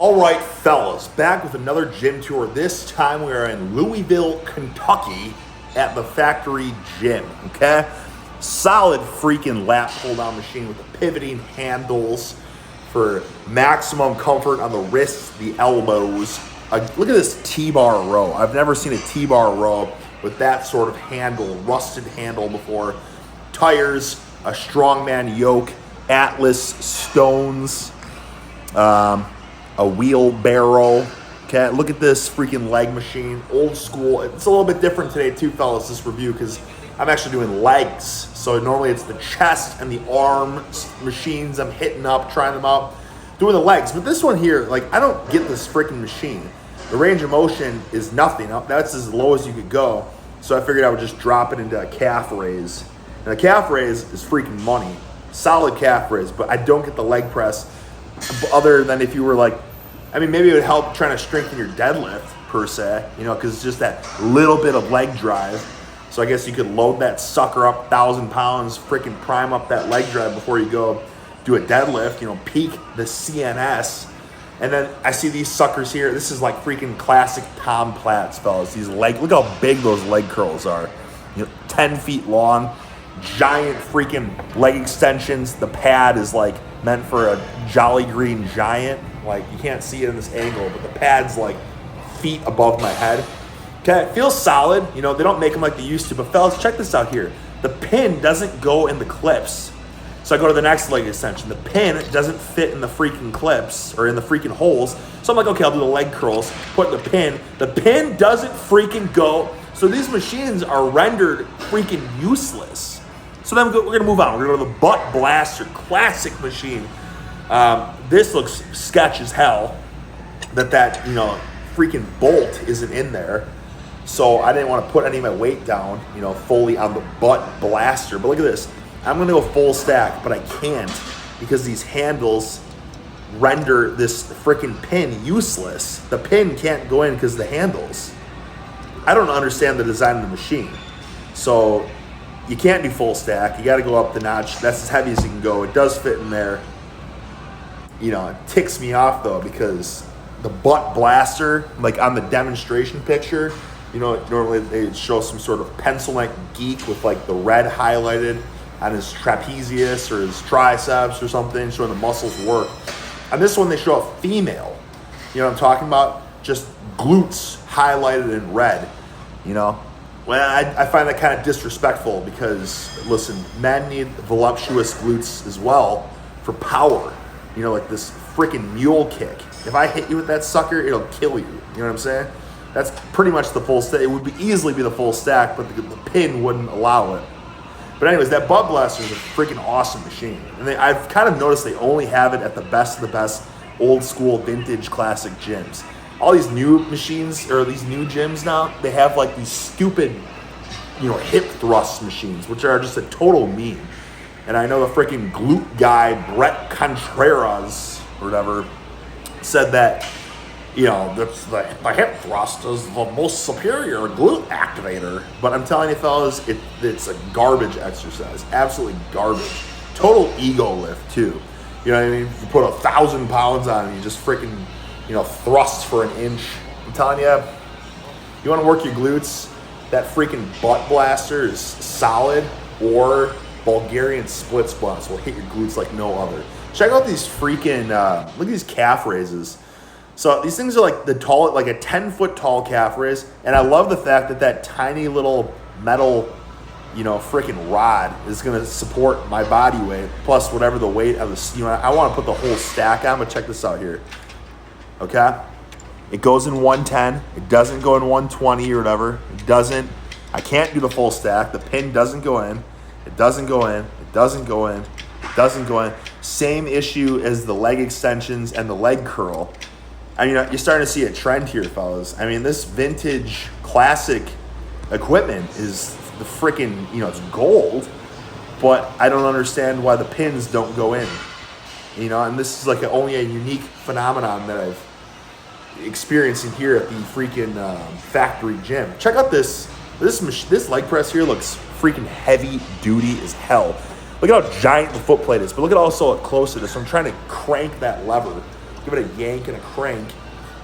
All right, fellas, back with another gym tour. This time we are in Louisville, Kentucky at the Factory Gym, okay? Solid freaking lat pull-down machine with the pivoting handles for maximum comfort on the wrists, the elbows. Look at this T-bar row. I've never seen a T-bar row with that sort of handle, rusted handle before. Tires, a strongman yoke, Atlas stones, a wheelbarrow. Okay, look at this freaking leg machine, old school. It's a little bit different today too, fellas, this review, because I'm actually doing legs. So normally it's the chest and the arm machines I'm hitting up, trying them out, doing the legs. But this one here, like, I don't get this freaking machine. The range of motion is nothing. That's as low as you could go. So I figured I would just drop it into a calf raise. And a calf raise is freaking money. Solid calf raise, but I don't get the leg press other than if you were like, I mean, maybe it would help trying to strengthen your deadlift per se, you know, because it's just that little bit of leg drive. So I guess you could load that sucker up 1,000 pounds, freaking prime up that leg drive before you go do a deadlift, you know, peak the CNS. And then I see these suckers here. This is like freaking classic Tom Platz, fellas. These look how big those leg curls are. You know, 10 feet long, giant freaking leg extensions. The pad is like meant for a Jolly Green Giant. Like, you can't see it in this angle, but the pad's like feet above my head. Okay, it feels solid. You know, they don't make them like they used to, but fellas, check this out here. The pin doesn't go in the clips. So I go to the next leg extension. The pin doesn't fit in the freaking clips or in the freaking holes. So I'm like, okay, I'll do the leg curls, put the pin. The pin doesn't freaking go. So these machines are rendered freaking useless. So then we're gonna move on. We're gonna go to the Butt Blaster classic machine. This looks sketch as hell that you know, freaking bolt isn't in there. So I didn't want to put any of my weight down, you know, fully on the Butt Blaster. But look at this. I'm going to go full stack, but I can't because these handles render this freaking pin useless. The pin can't go in because of the handles. I don't understand the design of the machine. So you can't do full stack. You got to go up the notch. That's as heavy as you can go. It does fit in there. You know, it ticks me off though because the Butt Blaster, like on the demonstration picture, you know, normally they show some sort of pencil neck geek with like the red highlighted on his trapezius or his triceps or something, showing the muscles work. On this one, they show a female. You know what I'm talking about? Just glutes highlighted in red, you know? Well, I find that kind of disrespectful because, listen, men need voluptuous glutes as well for power. You know, like this freaking mule kick. If I hit you with that sucker, it'll kill you. You know what I'm saying? That's pretty much the full stack. It would easily be the full stack, but the pin wouldn't allow it. But anyways, that Butt Blaster is a freaking awesome machine. And I've kind of noticed they only have it at the best of the best old school vintage classic gyms. All these new machines, or these new gyms now, they have like these stupid, you know, hip thrust machines, which are just a total meme. And I know the freaking glute guy, Brett Contreras, or whatever, said that, you know, the hip thrust is the most superior glute activator. But I'm telling you, fellas, it's a garbage exercise. Absolutely garbage. Total ego lift, too. You know what I mean? You put 1,000 pounds on and you just freaking, you know, thrust for an inch. I'm telling you, you want to work your glutes, that freaking Butt Blaster is solid, or Bulgarian split squats will hit your glutes like no other. Check out these freaking, look at these calf raises. So these things are like like a 10-foot tall calf raise. And I love the fact that that tiny little metal, you know, freaking rod is going to support my body weight plus whatever the weight of the, you know, I want to put the whole stack on, but check this out here. Okay. It goes in 110. It doesn't go in 120 or whatever. It doesn't, I can't do the full stack. The pin doesn't go in. It doesn't go in. It doesn't go in. It doesn't go in. Same issue as the leg extensions and the leg curl. I mean, you're starting to see a trend here, fellas. I mean, this vintage classic equipment is the freaking, you know, it's gold, but I don't understand why the pins don't go in. You know, and this is like only a unique phenomenon that I've experiencing here at the freaking Factory Gym. Check out this leg press here looks freaking heavy duty as hell. Look at how giant the foot plate is, but look at also how close it is. So I'm trying to crank that lever. You give it a yank and a crank.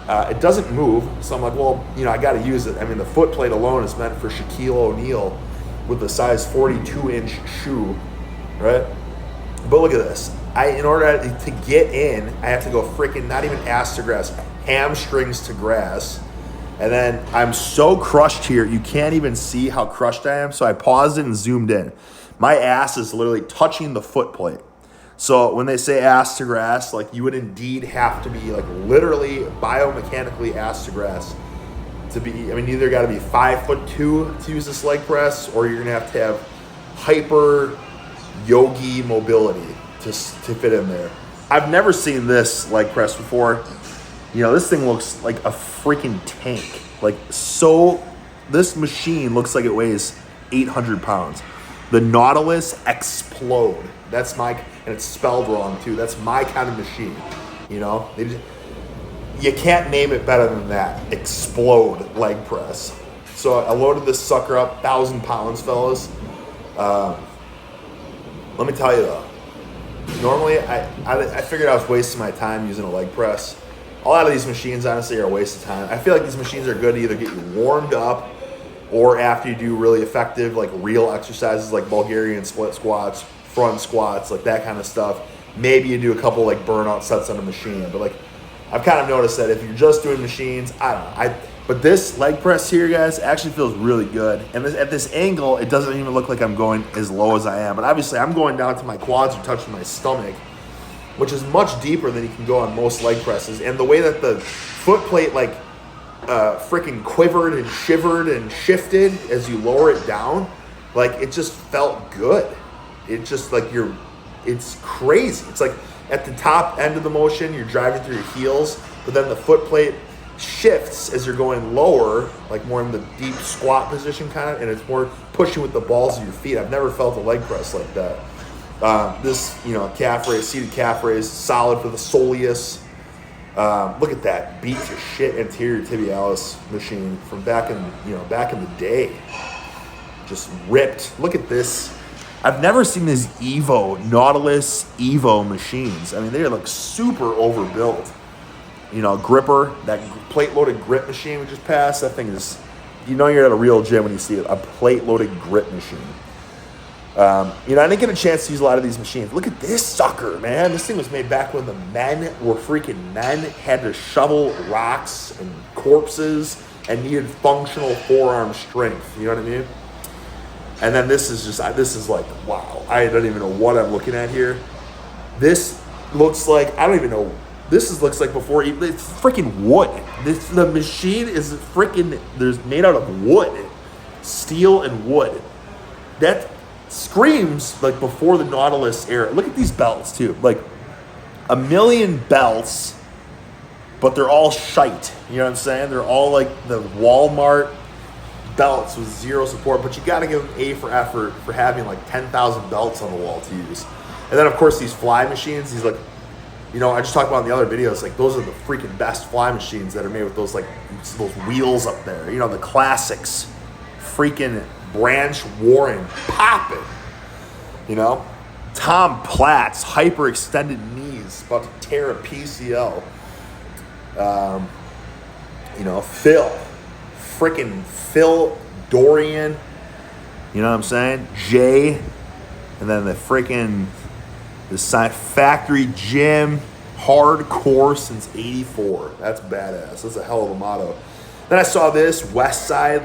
It doesn't move, so I'm like, well, I got to use it. I mean, the foot plate alone is meant for Shaquille O'Neal with the size 42-inch shoe, right? But look at this. In order to get in, I have to go freaking not even ass to grass, hamstrings to grass. And then I'm so crushed here, you can't even see how crushed I am. So I paused it and zoomed in. My ass is literally touching the foot plate. So when they say ass to grass, like you would indeed have to be like literally biomechanically ass to grass to be, you either got to be 5'2" to use this leg press, or you're going to have hyper yogi mobility to fit in there. I've never seen this leg press before. This thing looks like a freaking tank. This machine looks like it weighs 800 pounds. The Nautilus Explode. And it's spelled wrong too. That's my kind of machine. You can't name it better than that. Explode leg press. So I loaded this sucker up, 1,000 pounds, fellas. Let me tell you though, normally I figured I was wasting my time using a leg press. A lot of these machines honestly are a waste of time. I feel like these machines are good to either get you warmed up or after you do really effective like real exercises like Bulgarian split squats, front squats, like that kind of stuff. Maybe you do a couple like burnout sets on a machine. But like I've kind of noticed that if you're just doing machines, I don't know. But this leg press here, guys, actually feels really good. And at this angle, it doesn't even look like I'm going as low as I am. But obviously, I'm going down to my quads are touching my stomach, which is much deeper than you can go on most leg presses. And the way that the foot plate freaking quivered and shivered and shifted as you lower it down, like it just felt good. It's just like it's crazy. It's like at the top end of the motion, you're driving through your heels, but then the foot plate shifts as you're going lower, like more in the deep squat position kind of, and it's more pushing with the balls of your feet. I've never felt a leg press like that. This, calf raise, seated calf raise, solid for the soleus. Look at that beat to shit anterior tibialis machine from back in the day. Just ripped. Look at this. I've never seen these Nautilus Evo machines. They're like super overbuilt. Gripper, that plate-loaded grip machine we just passed, that thing is, you're at a real gym when you see it, a plate-loaded grip machine. I didn't get a chance to use a lot of these machines. Look at this sucker, man. This thing was made back when the men were freaking men, had to shovel rocks and corpses and needed functional forearm strength. You know what I mean? And then this is like, wow. I don't even know what I'm looking at here. This looks like, I don't even know. Looks like before, it's freaking wood. The machine is freaking, there's made out of wood, steel and wood. That screams like before the Nautilus era. Look at these belts too, like a million belts, but they're all shite. You know what I'm saying? They're all like the Walmart belts with zero support, but you got to give them A for effort for having like 10,000 belts on the wall to use. And then of course these fly machines, these like, I just talked about in the other videos, like those are the freaking best fly machines that are made with those wheels up there. The classics, freaking Branch Warren popping. Tom Platz, hyperextended knees, about to tear a PCL. Phil Dorian. You know what I'm saying? Jay, and then the factory gym, hardcore since '84. That's badass. That's a hell of a motto. Then I saw this West Side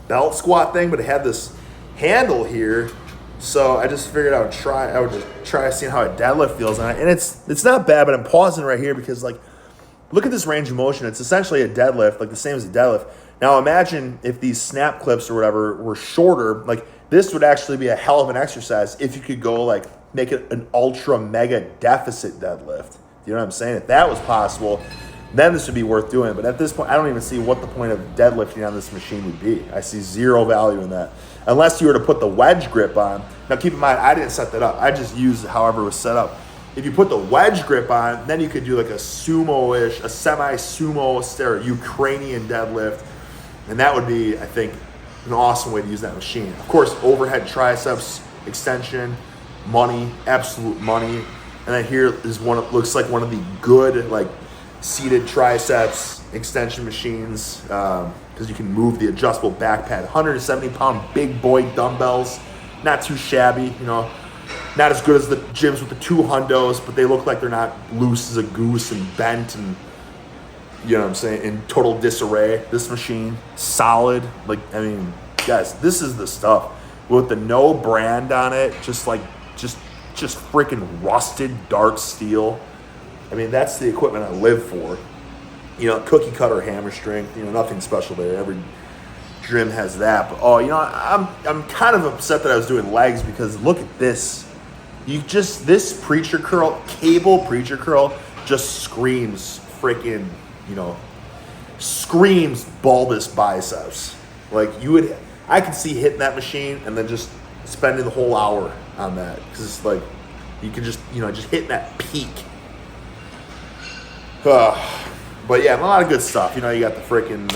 belt squat thing, but it had this handle here. So I just figured I would just try seeing how a deadlift feels. And it's not bad, but I'm pausing right here because look at this range of motion. It's essentially a deadlift, like the same as a deadlift. Now imagine if these snap clips or whatever were shorter, this would actually be a hell of an exercise if you could go make it an ultra mega deficit deadlift. You know what I'm saying? If that was possible, then this would be worth doing. But at this point, I don't even see what the point of deadlifting on this machine would be. I see zero value in that. Unless you were to put the wedge grip on. Now keep in mind, I didn't set that up. I just used however it was set up. If you put the wedge grip on, then you could do a sumo-ish, a semi-sumo Ukrainian deadlift. And that would be, I think, an awesome way to use that machine. Of course, overhead triceps extension, money, absolute money. And then here is one. It looks like one of the good like seated triceps extension machines because you can move the adjustable back pad. 170-pound big boy dumbbells, not too shabby. You know, not as good as the gyms with the 200s, but they look like they're not loose as a goose and bent and, you know what I'm saying, in total disarray. This machine, solid. Like, I mean, guys, this is the stuff with the no brand on it. Just freaking rusted dark steel. I mean, that's the equipment I live for. You know, cookie cutter hammer strength. You know, nothing special there. Every gym has that. But you know, I'm kind of upset that I was doing legs because look at this. This preacher curl, cable preacher curl, just screams freaking, you know, screams bulbous biceps. Like I could see hitting that machine and then just spending the whole hour on that because it's like you could just, you know, just hit that peak. But yeah, a lot of good stuff. You know, you got the freaking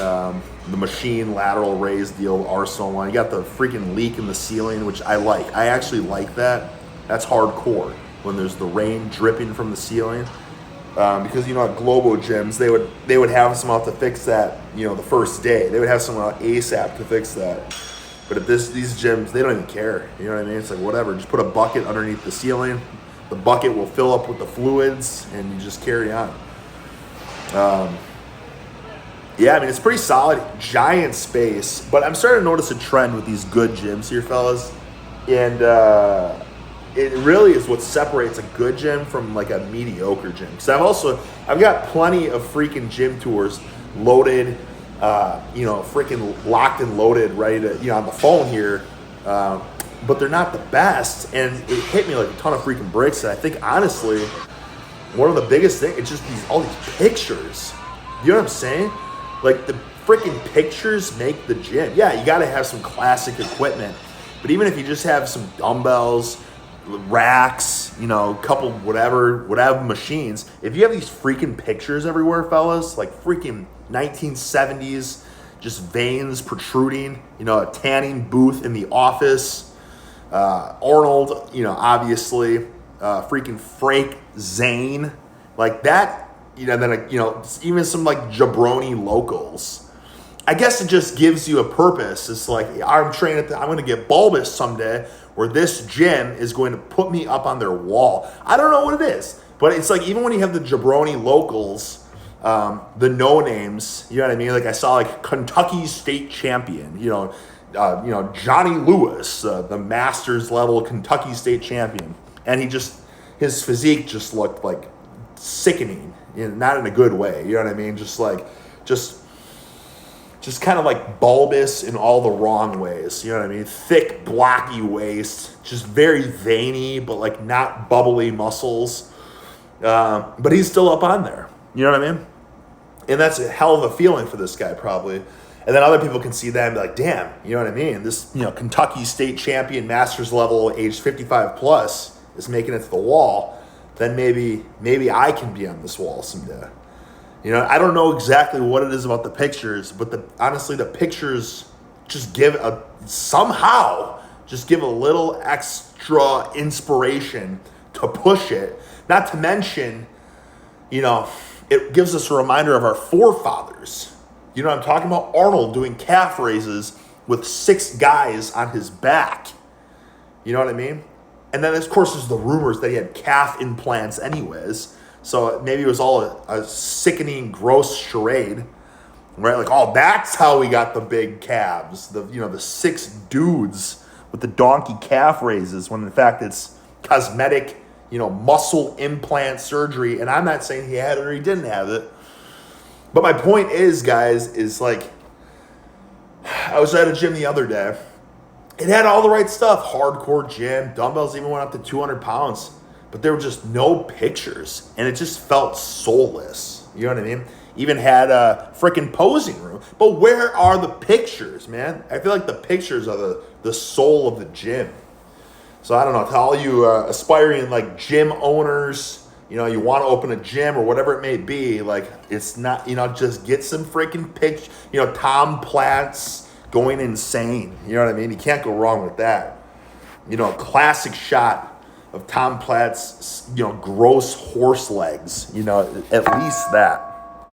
the machine lateral raise deal, Arsenal one. You got the freaking leak in the ceiling, which I like. I actually like that. That's hardcore when there's the rain dripping from the ceiling. Because, you know, at Globo gyms, they would have someone out to fix that, you know, the first day. They would have someone out ASAP to fix that. But at these gyms, they don't even care. You know what I mean? It's like, whatever. Just put a bucket underneath the ceiling. The bucket will fill up with the fluids, and you just carry on. Yeah, I mean, it's pretty solid, giant space. But I'm starting to notice a trend with these good gyms here, fellas. And it really is what separates a good gym from like a mediocre gym. Because I've got plenty of freaking gym tours loaded, you know, freaking locked and loaded, ready to, you know, on the phone here. But they're not the best. And it hit me like a ton of freaking bricks. And I think, honestly, one of the biggest things, it's just all these pictures. You know what I'm saying? Like, the freaking pictures make the gym. Yeah, you got to have some classic equipment. But even if you just have some dumbbells, racks, you know, a couple whatever machines, if you have these freaking pictures everywhere, fellas, like freaking 1970s, just veins protruding, you know, a tanning booth in the office, Arnold, you know, obviously, freaking Frank Zane, like that, you know, then, you know, even some like jabroni locals. I guess it just gives you a purpose. It's like, I'm training, I'm going to get bulbous someday, where this gym is going to put me up on their wall. I don't know what it is, but it's like, even when you have the jabroni locals, the no names, you know what I mean? Like, I saw like Kentucky state champion, you know, Johnny Lewis, the masters level Kentucky state champion. And his physique just looked like sickening, you know, not in a good way. You know what I mean? Just kind of like bulbous in all the wrong ways. You know what I mean? Thick, blocky waist, just very veiny, but like not bubbly muscles. But he's still up on there. You know what I mean? And that's a hell of a feeling for this guy, probably. And then other people can see that and be like, damn, you know what I mean? This, you know, Kentucky state champion, masters level, age 55 plus, is making it to the wall. Then maybe I can be on this wall someday. You know, I don't know exactly what it is about the pictures, but honestly, the pictures just give a little extra inspiration to push it. Not to mention, you know, it gives us a reminder of our forefathers. You know what I'm talking about? Arnold doing calf raises with 6 guys on his back. You know what I mean? And then, of course, there's the rumors that he had calf implants anyways. So maybe it was all a sickening, gross charade, right? Like, oh, that's how we got the big calves. The 6 dudes with the donkey calf raises, when in fact it's cosmetic, you know, muscle implant surgery. And I'm not saying he had it or he didn't have it. But my point is, guys, is like, I was at a gym the other day. It had all the right stuff. Hardcore gym. Dumbbells even went up to 200 pounds. But there were just no pictures. And it just felt soulless. You know what I mean? Even had a freaking posing room. But where are the pictures, man? I feel like the pictures are the soul of the gym. So I don't know. To all you aspiring like gym owners, you know, you want to open a gym or whatever it may be, like, it's not, you know, just get some freaking pictures. You know, Tom Platz going insane. You know what I mean? You can't go wrong with that. You know, a classic shot of Tom Platt's, gross horse legs. At least that.